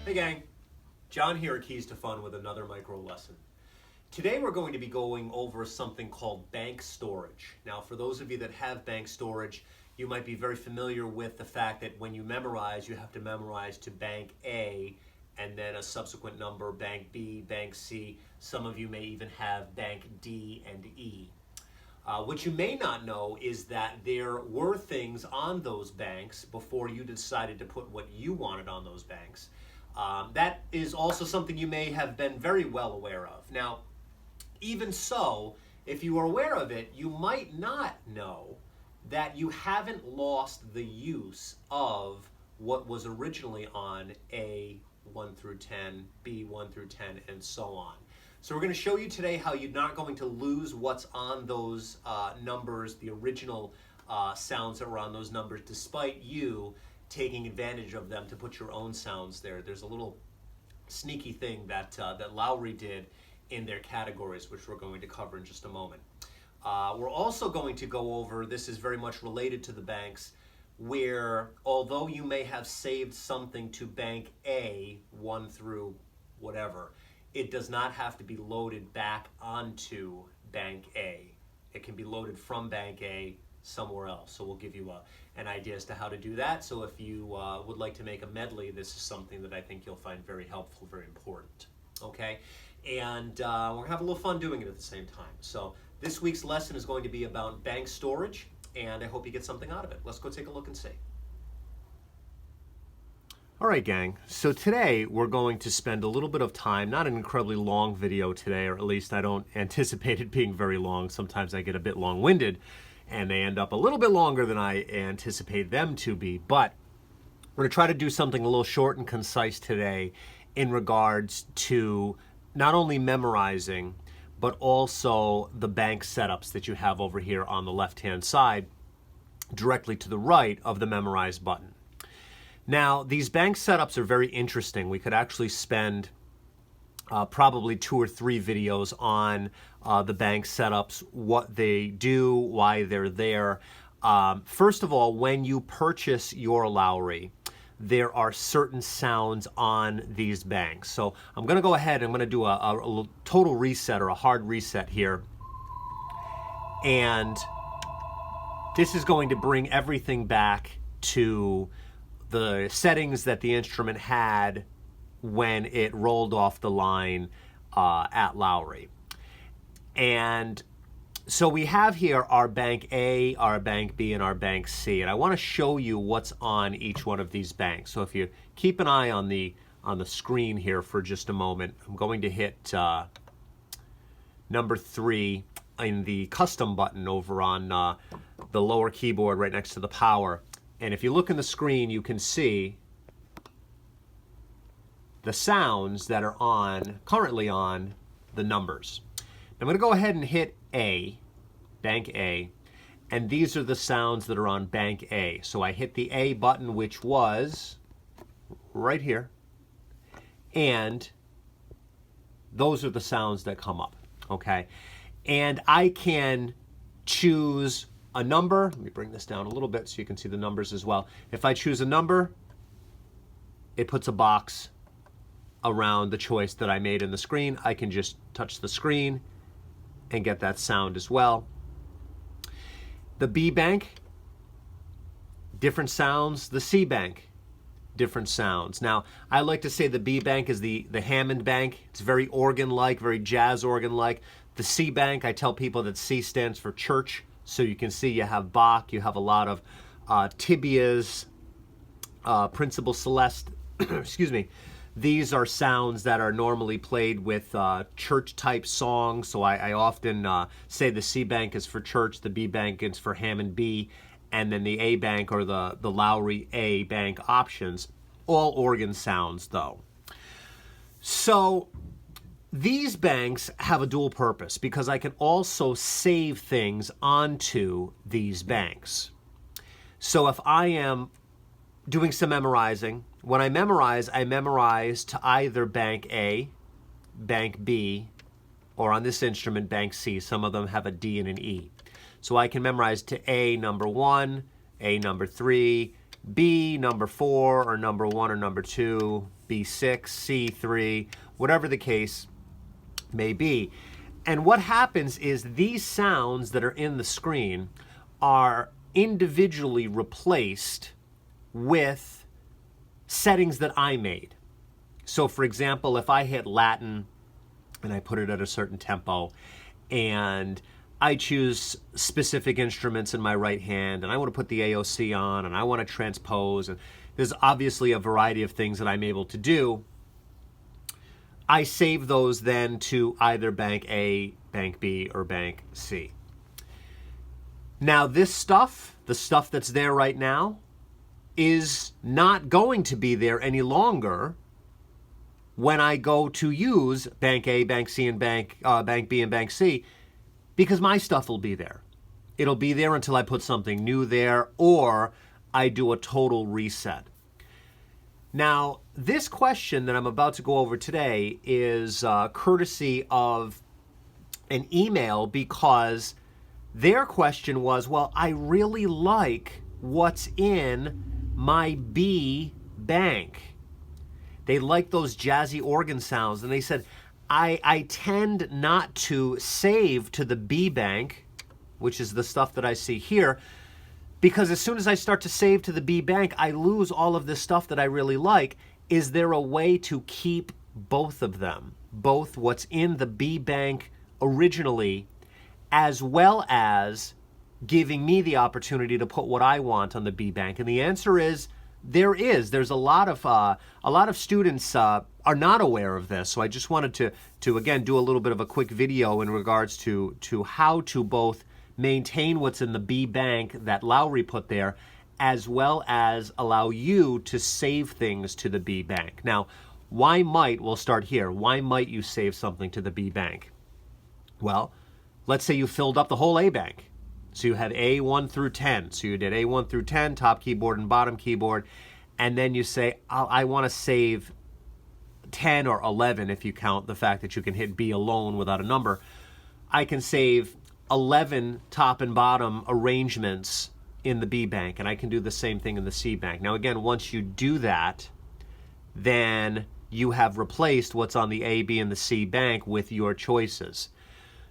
Hey gang, John here at Keys to Fun with another micro lesson. Today we're going to be going over something called bank storage. Now for those of you that have bank storage, you might be very familiar with the fact that when you memorize, you have to memorize to bank A and then a subsequent number, bank B, bank C. Some of you may even have bank D and E. What you may not know is that there were things on those banks before you decided to put what you wanted on those banks. That is also something you may have been very well aware of. Now, even so, if you are aware of it, you might not know that you haven't lost the use of what was originally on A 1 through 10, B 1 through 10, and so on. So we're going to show you today how you're not going to lose what's on those numbers, the original sounds that were on those numbers, despite you taking advantage of them to put your own sounds there. There's a little sneaky thing that Lowry did in their categories, which we're going to cover in just a moment. We're also going to go over, this is very much related to the banks, where although you may have saved something to bank A, 1 through whatever, it does not have to be loaded back onto bank A. It can be loaded from bank A somewhere else. So we'll give you an idea as to how to do that. So if you would like to make a medley, this is something that I think you'll find very helpful, very important. Okay? And we're going to have a little fun doing it at the same time. So this week's lesson is going to be about bank storage, and I hope you get something out of it. Let's go take a look and see. All right, gang, so today we're going to spend a little bit of time, not an incredibly long video today, or at least I don't anticipate it being very long. Sometimes I get a bit long-winded, and they end up a little bit longer than I anticipate them to be, but we're going to try to do something a little short and concise today in regards to not only memorizing, but also the bank setups that you have over here on the left-hand side, directly to the right of the memorize button. Now, these bank setups are very interesting. We could actually spend probably 2 or 3 videos on the bank setups, what they do, why they're there. First of all, when you purchase your Lowry, there are certain sounds on these banks. So I'm going to go ahead and I'm going to do a total reset or a hard reset here. And this is going to bring everything back to the settings that the instrument had when it rolled off the line at Lowry. And so we have here our bank A, our bank B, and our bank C. And I want to show you what's on each one of these banks. So if you keep an eye on the screen here for just a moment, I'm going to hit number 3 in the custom button over on the lower keyboard right next to the power. And if you look in the screen, you can see the sounds that are currently on the numbers. I'm going to go ahead and hit A, bank A, and these are the sounds that are on bank A. So I hit the A button, which was right here, and those are the sounds that come up, okay? And I can choose a number. Let me bring this down a little bit so you can see the numbers as well. If I choose a number, it puts a box around the choice that I made in the screen. I can just touch the screen and get that sound as well. The B bank, different sounds. The C bank, different sounds. Now, I like to say the B bank is the Hammond bank. It's very organ-like, very jazz organ-like. The C bank, I tell people that C stands for church. So you can see you have Bach, you have a lot of tibias, Principal Celeste, excuse me. These are sounds that are normally played with church-type songs. So I often say the C bank is for church, the B bank is for Hammond B, and then the A bank or the Lowry A bank options. All organ sounds, though. So these banks have a dual purpose because I can also save things onto these banks. So if I am doing some memorizing, when I memorize to either bank A, bank B, or on this instrument, bank C. Some of them have a D and an E. So I can memorize to A number 1, A number 3, B, number 4, or number 1 or number 2, B6, C3, whatever the case may be. And what happens is these sounds that are in the screen are individually replaced with settings that I made. So for example, if I hit Latin and I put it at a certain tempo and I choose specific instruments in my right hand and I want to put the AOC on and I want to transpose, and there's obviously a variety of things that I'm able to do, I save those then to either bank A, bank B, or bank C. Now this stuff, the stuff that's there right now, is not going to be there any longer when I go to use bank A, bank C, and bank B and bank C, because my stuff will be there. It'll be there until I put something new there or I do a total reset. Now, this question that I'm about to go over today is courtesy of an email, because their question was, well, I really like what's in my B bank. They like those jazzy organ sounds, and they said, I tend not to save to the B bank, which is the stuff that I see here, because as soon as I start to save to the B bank, I lose all of this stuff that I really like. Is there a way to keep both of them, both what's in the B bank originally, as well as giving me the opportunity to put what I want on the B bank? And the answer is there is. There's a lot of students are not aware of this, so I just wanted to again do a little bit of a quick video in regards to how to both maintain what's in the B bank that Lowry put there, as well as allow you to save things to the B bank. Now, we'll start here. Why might you save something to the B bank? Well, let's say you filled up the whole A bank. So you had A1 through 10. So you did A1 through 10, top keyboard and bottom keyboard. And then you say, I want to save 10 or 11 if you count the fact that you can hit B alone without a number. I can save 11 top and bottom arrangements in the B bank, and I can do the same thing in the C bank. Now again, once you do that, then you have replaced what's on the A, B, and the C bank with your choices.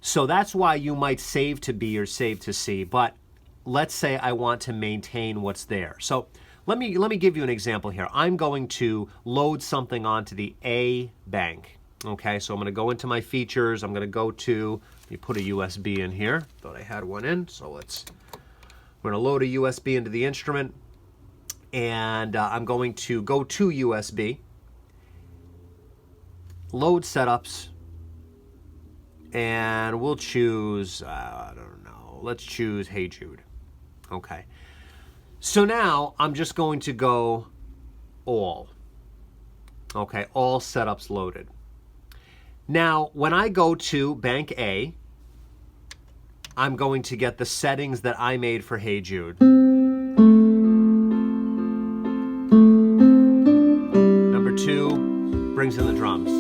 So that's why you might save to B or save to C, but let's say I want to maintain what's there. So let me give you an example here. I'm going to load something onto the A bank. Okay, so I'm going to go into my features. I'm going to go to, let me put a USB in here. Thought I had one in, so we're going to load a USB into the instrument, and I'm going to go to USB, load setups, and we'll choose, I don't know, let's choose Hey Jude. Okay. So now I'm just going to go all. Okay, all setups loaded. Now, when I go to Bank A, I'm going to get the settings that I made for Hey Jude. Number 2 brings in the drums.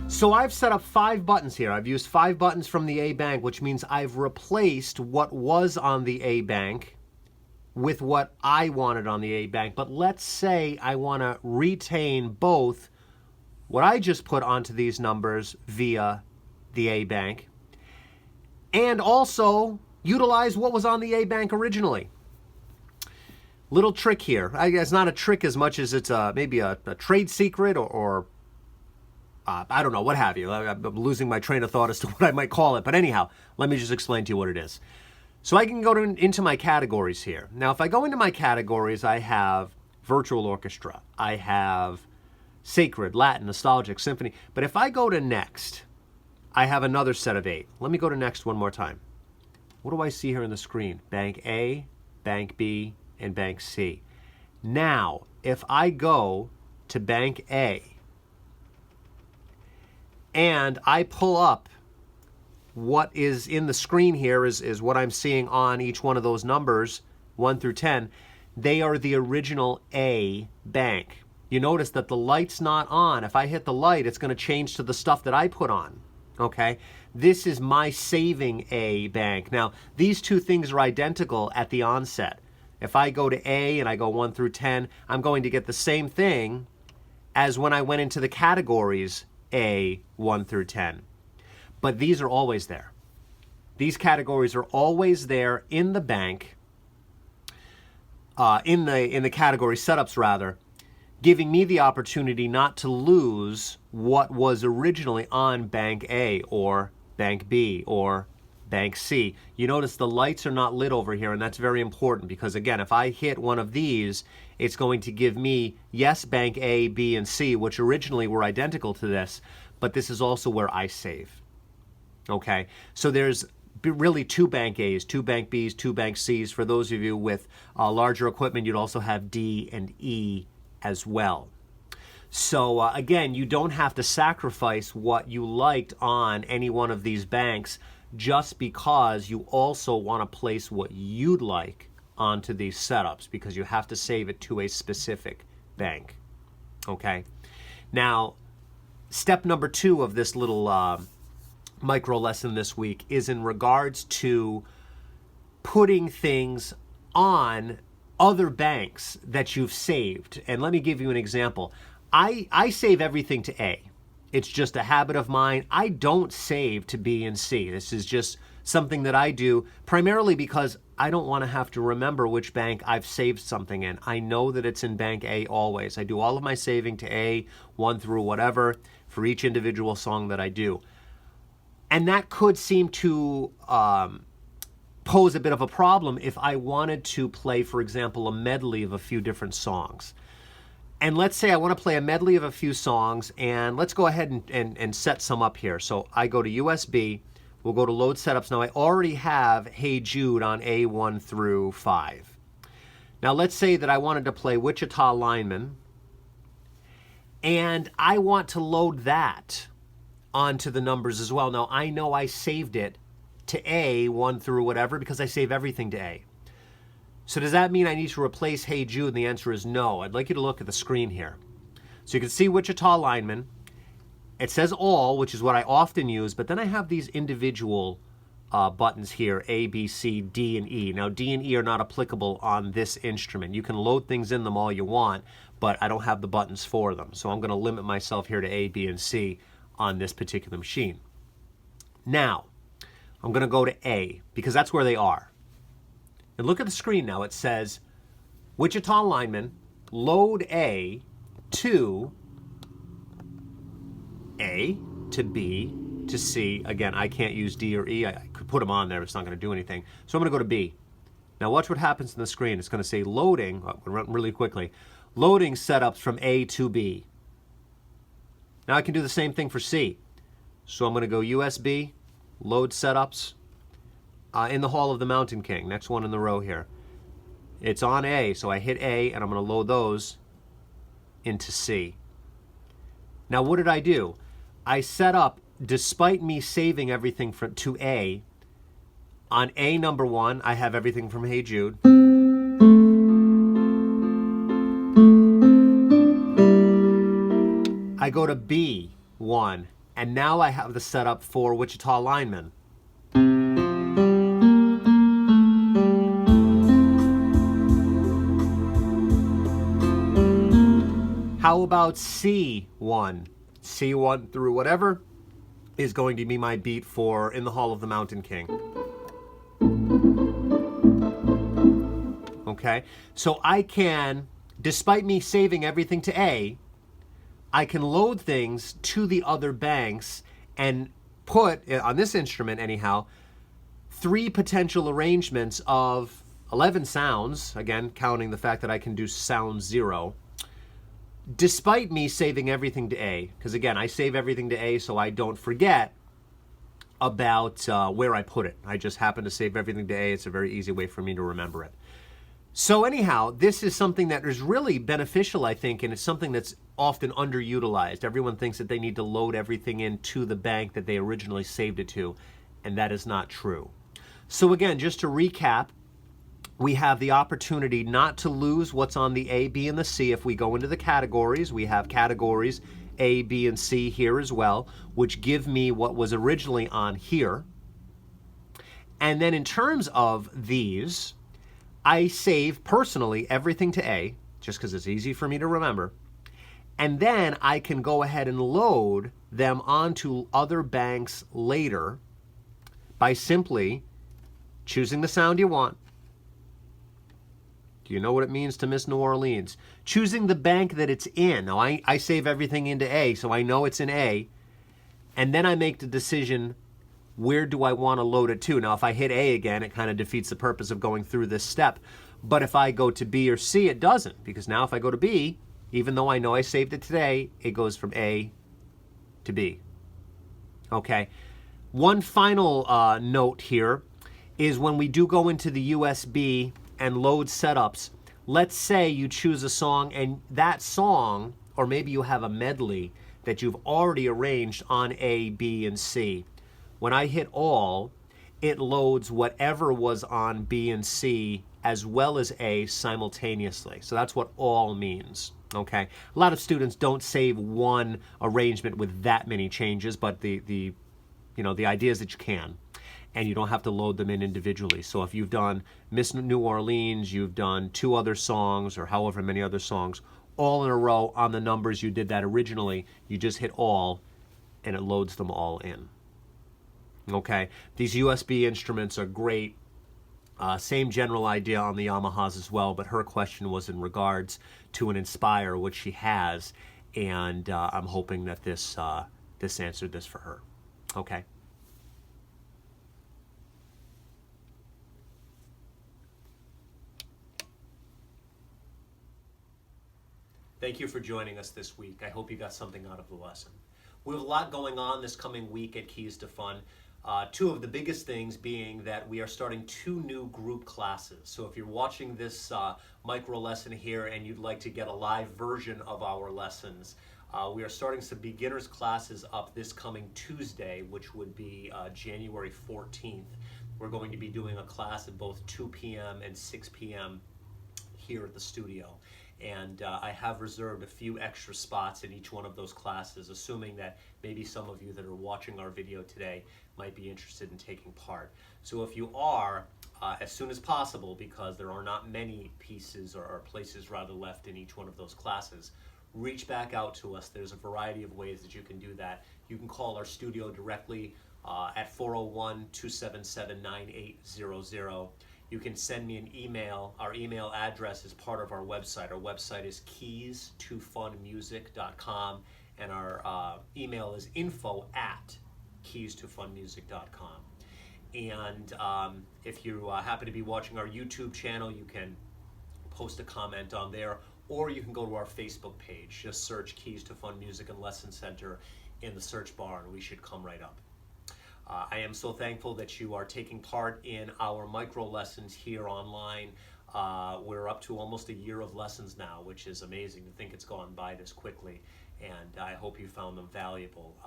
So I've set up 5 buttons here. I've used 5 buttons from the A bank, which means I've replaced what was on the A bank with what I wanted on the A bank. But let's say I want to retain both what I just put onto these numbers via the A bank and also utilize what was on the A bank originally. Little trick here. I guess not a trick as much as it's maybe a trade secret or I don't know, what have you. I'm losing my train of thought as to what I might call it. But anyhow, let me just explain to you what it is. So I can go into my categories here. Now, if I go into my categories, I have virtual orchestra. I have sacred, Latin, nostalgic, symphony. But if I go to next, I have another set of 8. Let me go to next one more time. What do I see here on the screen? Bank A, Bank B, and Bank C. Now, if I go to Bank A and I pull up what is in the screen here is what I'm seeing on each one of those numbers, 1 through 10, they are the original A bank. You notice that the light's not on. If I hit the light, it's going to change to the stuff that I put on. Okay? This is my saving A bank. Now, these two things are identical at the onset. If I go to A and I go 1 through 10, I'm going to get the same thing as when I went into the categories A, 1 through 10. But these are always there. These categories are always there in the bank, in the category setups rather, giving me the opportunity not to lose what was originally on Bank A or Bank B or Bank C. You notice the lights are not lit over here, and that's very important because, again, if I hit one of these, it's going to give me, yes, Bank A, B, and C, which originally were identical to this, but this is also where I save. Okay, so there's really 2 Bank A's, 2 Bank B's, 2 Bank C's. For those of you with larger equipment, you'd also have D and E as well. So again, you don't have to sacrifice what you liked on any one of these banks just because you also want to place what you'd like onto these setups, because you have to save it to a specific bank. Okay, now step number 2 of this little micro lesson this week is in regards to putting things on other banks that you've saved. And let me give you an example. I save everything to A. It's just a habit of mine. I don't save to B and C. This is just something that I do primarily because I don't want to have to remember which bank I've saved something in. I know that it's in Bank A always. I do all of my saving to A, 1 through whatever, for each individual song that I do. And that could seem to pose a bit of a problem if I wanted to play, for example, a medley of a few different songs. And let's say I want to play a medley of a few songs, and let's go ahead and set some up here. So I go to USB, we'll go to Load Setups. Now I already have Hey Jude on A1 through 5. Now let's say that I wanted to play Wichita Lineman, and I want to load that onto the numbers as well. Now, I know I saved it to A, 1 through whatever, because I save everything to A. So does that mean I need to replace Hey Jude? And the answer is no. I'd like you to look at the screen here. So you can see Wichita Lineman. It says all, which is what I often use, but then I have these individual buttons here, A, B, C, D, and E. Now, D and E are not applicable on this instrument. You can load things in them all you want, but I don't have the buttons for them. So I'm going to limit myself here to A, B, and C on this particular machine. Now, I'm going to go to A, because that's where they are. And look at the screen now. It says, Wichita Lineman, load A to A, to B, to C. Again, I can't use D or E. I could put them on there, but it's not going to do anything. So I'm going to go to B. Now watch what happens on the screen. It's going to say loading, really quickly, loading setups from A to B. Now I can do the same thing for C. So I'm going to go USB, load setups, in the Hall of the Mountain King, next one in the row here. It's on A, so I hit A, and I'm going to load those into C. Now what did I do? I set up, despite me saving everything to A, on A number 1, I have everything from Hey Jude. I go to B1, and now I have the setup for Wichita Lineman. How about C1? C1 through whatever is going to be my beat for In the Hall of the Mountain King. Okay, so I can, despite me saving everything to A, I can load things to the other banks and put, on this instrument anyhow, 3 potential arrangements of 11 sounds, again, counting the fact that I can do sound 0, despite me saving everything to A. Because again, I save everything to A so I don't forget about where I put it. I just happen to save everything to A. It's a very easy way for me to remember it. So anyhow, this is something that is really beneficial, I think, and it's something that's often underutilized. Everyone thinks that they need to load everything into the bank that they originally saved it to, and that is not true. So again, just to recap, we have the opportunity not to lose what's on the A, B, and the C. If we go into the categories, we have categories A, B, and C here as well, which give me what was originally on here. And then in terms of these, I save personally everything to A, just because it's easy for me to remember. And then I can go ahead and load them onto other banks later by simply choosing the sound you want. Do you know what it means to miss New Orleans? Choosing the bank that it's in. Now, I save everything into A, so I know it's in A. And then I make the decision, where do I want to load it to? Now, if I hit A again, it kind of defeats the purpose of going through this step. But if I go to B or C, it doesn't. Because now if I go to B, even though I know I saved it today, it goes from A to B. Okay. One final note here is when we do go into the USB and load setups, let's say you choose a song and that song, or maybe you have a medley that you've already arranged on A, B, and C. When I hit all, it loads whatever was on B and C as well as A simultaneously. So that's what all means, okay? A lot of students don't save one arrangement with that many changes, but the idea is that you can, and you don't have to load them in individually. So if you've done Miss New Orleans, you've done 2 other songs or however many other songs, all in a row on the numbers you did that originally, you just hit all and it loads them all in. Okay, these USB instruments are great. Same general idea on the Yamahas as well, but her question was in regards to an Inspire, which she has, and I'm hoping that this answered this for her. Okay. Thank you for joining us this week. I hope you got something out of the lesson. We have a lot going on this coming week at Keys to Fun. 2 of the biggest things being that we are starting 2 new group classes. So if you're watching this micro lesson here and you'd like to get a live version of our lessons, we are starting some beginners classes up this coming Tuesday, which would be January 14th. We're going to be doing a class at both 2 p.m. and 6 p.m. here at the studio. And I have reserved a few extra spots in each one of those classes, assuming that maybe some of you that are watching our video today might be interested in taking part. So if you are, as soon as possible, because there are not many pieces or places rather left in each one of those classes, reach back out to us. There's a variety of ways that you can do that. You can call our studio directly at 401-277-9800. You can send me an email. Our email address is part of our website. Our website is keys2funmusic.com, and our email is info@keys2funmusic.com. And if you happen to be watching our YouTube channel, you can post a comment on there, or you can go to our Facebook page. Just search Keys to Fun Music and Lesson Center in the search bar, and we should come right up. I am so thankful that you are taking part in our micro lessons here online. We're up to almost a year of lessons now, which is amazing to think it's gone by this quickly, and I hope you found them valuable.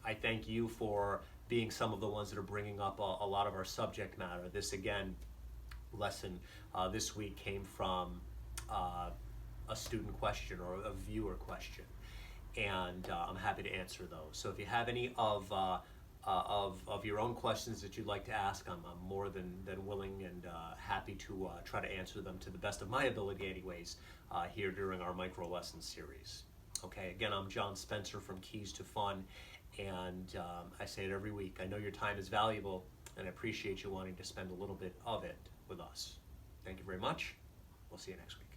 I thank you for being some of the ones that are bringing up a lot of our subject matter. This, again, lesson this week came from a student question or a viewer question, and I'm happy to answer those. So if you have any of your own questions that you'd like to ask, I'm more than willing and happy to try to answer them to the best of my ability anyways here during our micro lesson series. Okay, again, I'm John Spencer from Keys to Fun, and I say it every week. I know your time is valuable, and I appreciate you wanting to spend a little bit of it with us. Thank you very much. We'll see you next week.